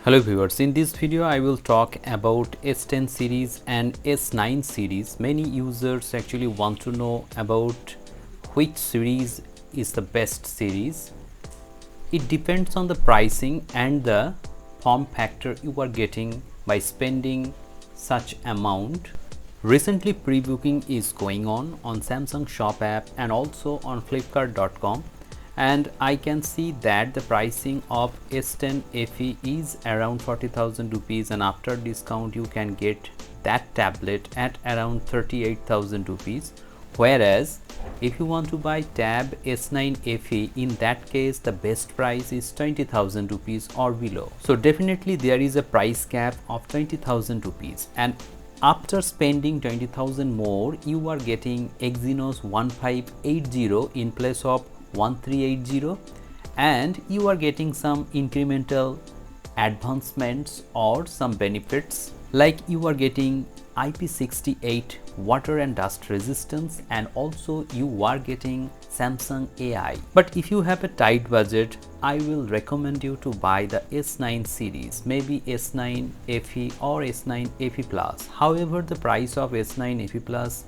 Hello viewers, in this video I will talk about S10 series and S9 series. Many users actually want to know about which series is the best series. It depends on the pricing and the form factor you are getting by spending such amount. Recently pre-booking is going on Samsung Shop app and also on flipkart.com. And I can see that the pricing of S10 FE is around 40,000 rupees, and after discount you can get that tablet at around 38,000 rupees. Whereas if you want to buy tab S9 FE, in that case the best price is 20,000 rupees or below. So definitely there is a price cap of 20,000 rupees, and after spending 20,000 more you are getting Exynos 1580 in place of 1380, and you are getting some incremental advancements or some benefits, like you are getting IP68 water and dust resistance, and also you are getting Samsung AI. But if you have a tight budget, I will recommend you to buy the S9 series, maybe S9 FE or S9 FE Plus. However, the price of S9 FE Plus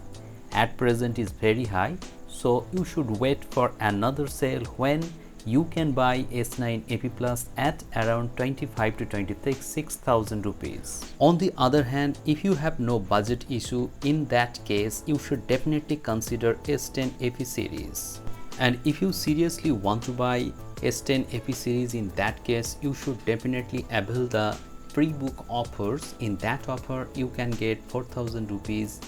at present is very high, so you should wait for another sale when you can buy S9 FE Plus at around 25 to 26,000 rupees. On the other hand, if you have no budget issue, in that case you should definitely consider S10 FE series. And if you seriously want to buy S10 FE series, in that case you should definitely avail the pre-book offers. In that offer you can get 4,000 rupees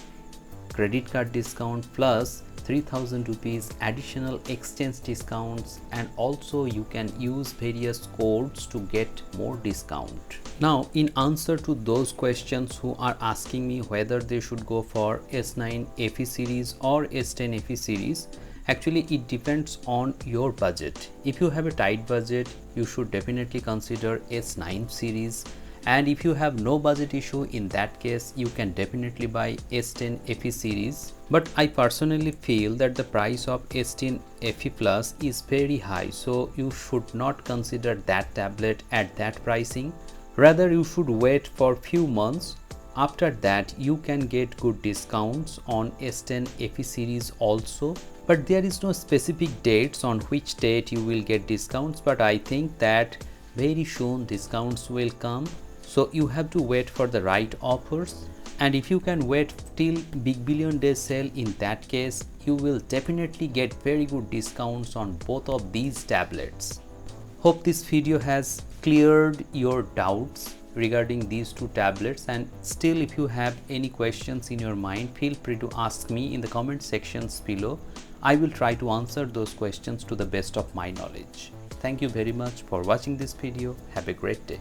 credit card discount plus 3,000 rupees additional exchange discounts, and also you can use various codes to get more discount. Now, in answer to those questions who are asking me whether they should go for S9 FE series or S10 FE series, actually it depends on your budget. If you have a tight budget, you should definitely consider S9 series. And if you have no budget issue, in that case you can definitely buy S10 FE series. But I personally feel that the price of S10 FE Plus is very high, so you should not consider that tablet at that pricing. Rather, you should wait for few months. After that you can get good discounts on S10 FE series also. But there is no specific dates on which date you will get discounts, but I think that very soon discounts will come. So you have to wait for the right offers, and if you can wait till Big Billion Day sale, in that case you will definitely get very good discounts on both of these tablets. Hope this video has cleared your doubts regarding these two tablets, and still if you have any questions in your mind, feel free to ask me in the comment sections below. I will try to answer those questions to the best of my knowledge. Thank you very much for watching this video. Have a great day.